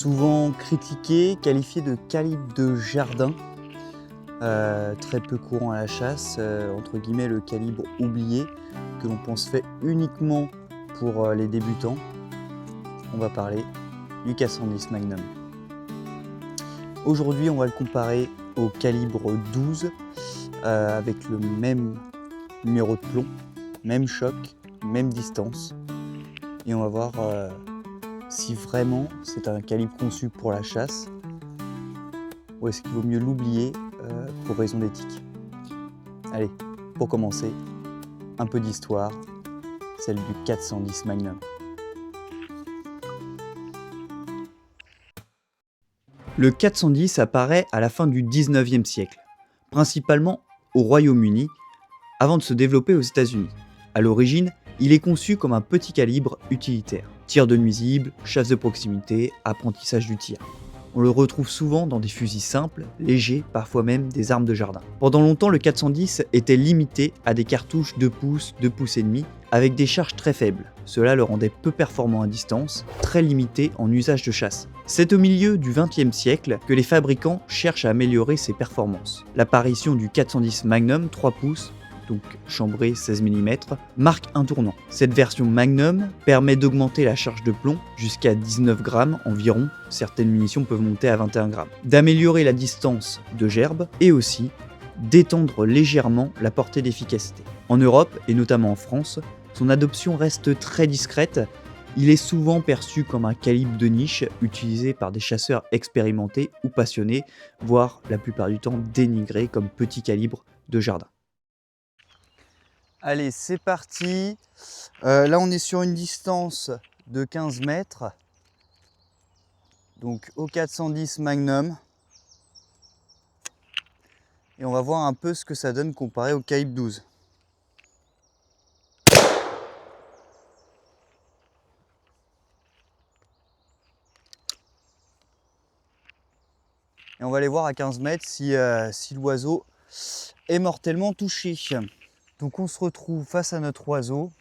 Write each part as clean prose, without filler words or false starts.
Souvent critiqué, qualifié de calibre de jardin, très peu courant à la chasse, entre guillemets le calibre oublié, que l'on pense fait uniquement pour les débutants. On va parler du 410 Magnum. Aujourd'hui, on va le comparer au calibre 12 avec le même numéro de plomb, même choc, même distance. Et on va voir si vraiment c'est un calibre conçu pour la chasse ou est-ce qu'il vaut mieux l'oublier pour raison d'éthique. Allez, pour commencer, un peu d'histoire, celle du 410 Magnum. Le 410 apparaît à la fin du 19e siècle, principalement au Royaume-Uni, avant de se développer aux États-Unis. À l'origine, il est conçu comme un petit calibre utilitaire. Tir de nuisibles, chasse de proximité, apprentissage du tir. On le retrouve souvent dans des fusils simples, légers, parfois même des armes de jardin. Pendant longtemps, le 410 était limité à des cartouches 2 pouces et demi, avec des charges très faibles. Cela le rendait peu performant à distance, très limité en usage de chasse. C'est au milieu du XXe siècle que les fabricants cherchent à améliorer ses performances. L'apparition du 410 Magnum 3 pouces, donc chambré 16 mm, marque un tournant. Cette version Magnum permet d'augmenter la charge de plomb jusqu'à 19 grammes environ, certaines munitions peuvent monter à 21 grammes, d'améliorer la distance de gerbe et aussi d'étendre légèrement la portée d'efficacité. En Europe et notamment en France, son adoption reste très discrète. Il est souvent perçu comme un calibre de niche utilisé par des chasseurs expérimentés ou passionnés, voire la plupart du temps dénigré comme petit calibre de jardin. Allez, c'est parti. Là, on est sur une distance de 15 mètres. Donc au 410 Magnum. Et on va voir un peu ce que ça donne comparé au calibre 12. Et on va aller voir à 15 mètres si l'oiseau est mortellement touché. Donc on se retrouve face à notre oiseau.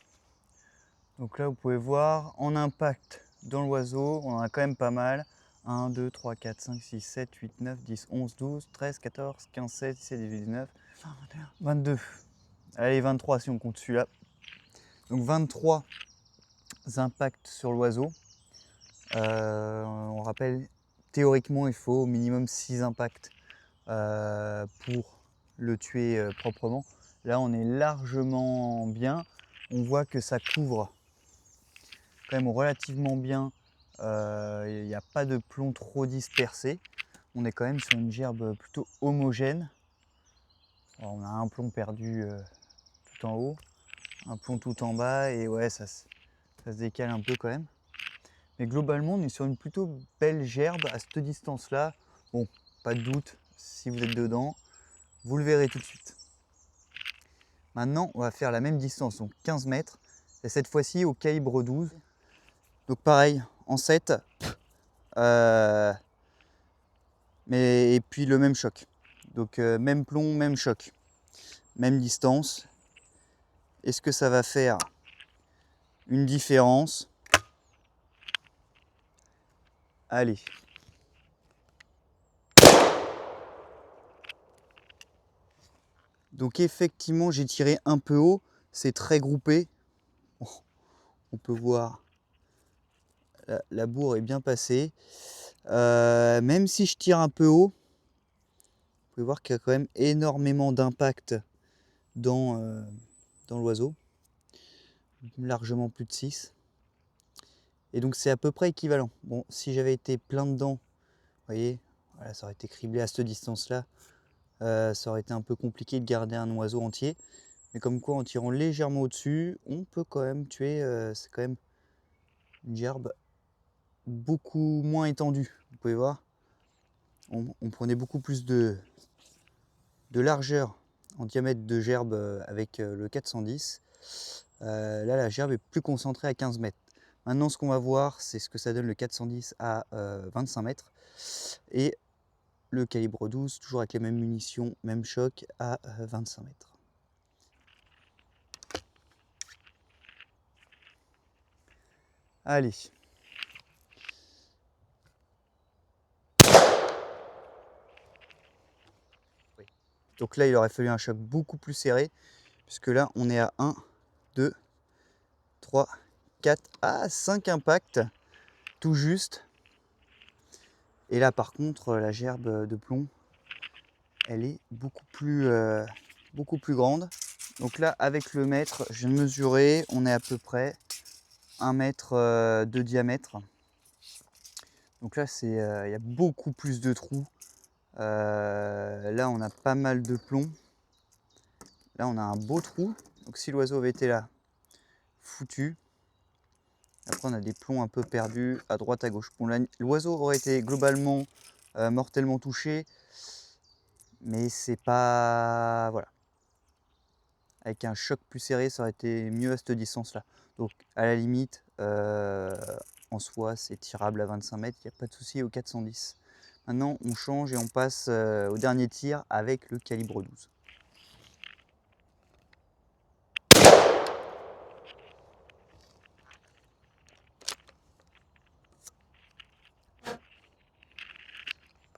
Donc là, vous pouvez voir, en impact dans l'oiseau, on en a quand même pas mal. 1, 2, 3, 4, 5, 6, 7, 8, 9, 10, 11, 12, 13, 14, 15, 16, 17, 18, 19, 20, 21, 22. Allez, 23 si on compte celui-là. Donc 23 impacts sur l'oiseau. On rappelle, théoriquement, il faut au minimum 6 impacts pour le tuer proprement. Là, on est largement bien. On voit que ça couvre quand même relativement bien. Il n'y a pas de plomb trop dispersé. On est quand même sur une gerbe plutôt homogène. Alors, on a un plomb perdu tout en haut, un plomb tout en bas, et ouais, ça se décale un peu quand même. Mais globalement, on est sur une plutôt belle gerbe à cette distance-là. Bon, pas de doute, si vous êtes dedans, vous le verrez tout de suite. Maintenant, on va faire la même distance, donc 15 mètres, et cette fois-ci au calibre 12. Donc pareil, en 7, et puis le même choc. Donc même plomb, même choc, même distance. Est-ce que ça va faire une différence? Allez. Donc effectivement, j'ai tiré un peu haut, c'est très groupé. On peut voir, la bourre est bien passée. Même si je tire un peu haut, vous pouvez voir qu'il y a quand même énormément d'impact dans l'oiseau. Largement plus de 6. Et donc c'est à peu près équivalent. Bon, si j'avais été plein dedans, vous voyez, voilà, ça aurait été criblé à cette distance-là. Ça aurait été un peu compliqué de garder un oiseau entier. Mais comme quoi, en tirant légèrement au-dessus, on peut quand même tuer. C'est quand même une gerbe beaucoup moins étendue. Vous pouvez voir, on prenait beaucoup plus de largeur en diamètre de gerbe avec le 410. Là, la gerbe est plus concentrée à 15 mètres. Maintenant, ce qu'on va voir, c'est ce que ça donne le 410 à 25 mètres. Et le calibre 12, toujours avec les mêmes munitions, même choc, à 25 mètres. Allez. Donc là, il aurait fallu un choc beaucoup plus serré, puisque là, on est à 1, 2, 3, 4, 5 impacts, tout juste. Et là, par contre, la gerbe de plomb, elle est beaucoup plus grande. Donc là, avec le mètre, je viens de mesurer, on est à peu près 1 mètre de diamètre. Donc là, il y a beaucoup plus de trous. Là, on a pas mal de plomb. Là, on a un beau trou. Donc si l'oiseau avait été là, foutu. Après, on a des plombs un peu perdus à droite, à gauche. Bon, l'oiseau aurait été globalement mortellement touché, mais c'est pas... Voilà. Avec un choc plus serré, ça aurait été mieux à cette distance-là. Donc, à la limite, en soi, c'est tirable à 25 mètres, il n'y a pas de souci au 410. Maintenant, on change et on passe au dernier tir avec le calibre 12.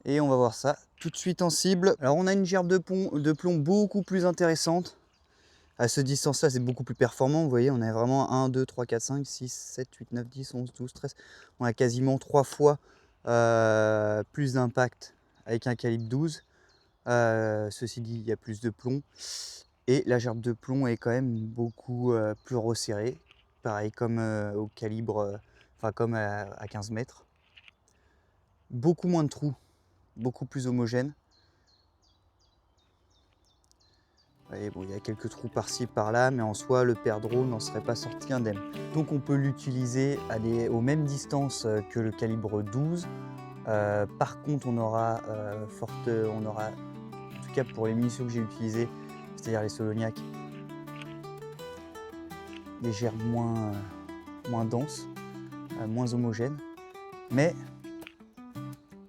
Et on va voir ça tout de suite en cible. Alors, on a une gerbe de plomb beaucoup plus intéressante. À cette distance-là, c'est beaucoup plus performant. Vous voyez, on a vraiment 1, 2, 3, 4, 5, 6, 7, 8, 9, 10, 11, 12, 13. On a quasiment 3 fois plus d'impact avec un calibre 12. Ceci dit, il y a plus de plomb. Et la gerbe de plomb est quand même beaucoup plus resserrée. Pareil comme au calibre, comme à 15 mètres. Beaucoup moins de trous, beaucoup plus homogène. Et bon, il y a quelques trous par-ci par-là, mais en soi, le perdreau n'en serait pas sorti indemne. Donc on peut l'utiliser aux mêmes distances que le calibre 12. Par contre, on aura, en tout cas pour les munitions que j'ai utilisées, c'est-à-dire les Soloniac, des gerbes moins denses, moins homogènes. Mais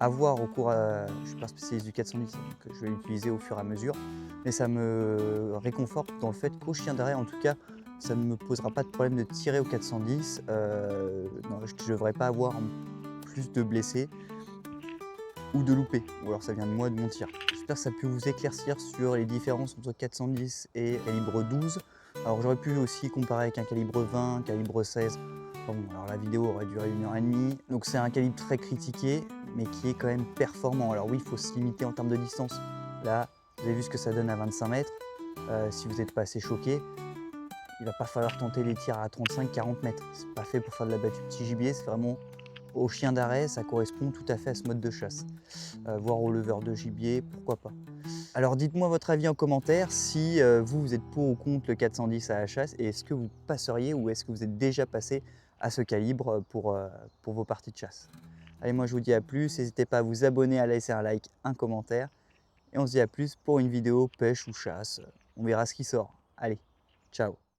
à voir au cours, je ne suis pas spécialiste du 410, donc je vais l'utiliser au fur et à mesure. Mais ça me réconforte dans le fait qu'au chien d'arrêt, en tout cas, ça ne me posera pas de problème de tirer au 410. Non, je ne devrais pas avoir plus de blessés ou de loupés, ou alors ça vient de moi, de mon tir. J'espère que ça a pu vous éclaircir sur les différences entre 410 et calibre 12. Alors j'aurais pu aussi comparer avec un calibre 20, calibre 16. Bon, alors la vidéo aurait duré 1h30, donc c'est un calibre très critiqué, mais qui est quand même performant. Alors oui, il faut se limiter en termes de distance. Là, vous avez vu ce que ça donne à 25 mètres. Si vous n'êtes pas assez choqué, il ne va pas falloir tenter les tirs à 35-40 mètres. C'est pas fait pour faire de la battue petit gibier, c'est vraiment au chien d'arrêt, ça correspond tout à fait à ce mode de chasse. Voire au leveur de gibier, pourquoi pas. Alors dites-moi votre avis en commentaire si vous êtes pour ou contre le 410 à la chasse et est-ce que vous passeriez ou est-ce que vous êtes déjà passé à ce calibre pour vos parties de chasse. Allez, moi je vous dis à plus, n'hésitez pas à vous abonner, à laisser un like, un commentaire et on se dit à plus pour une vidéo pêche ou chasse. On verra ce qui sort. Allez, ciao.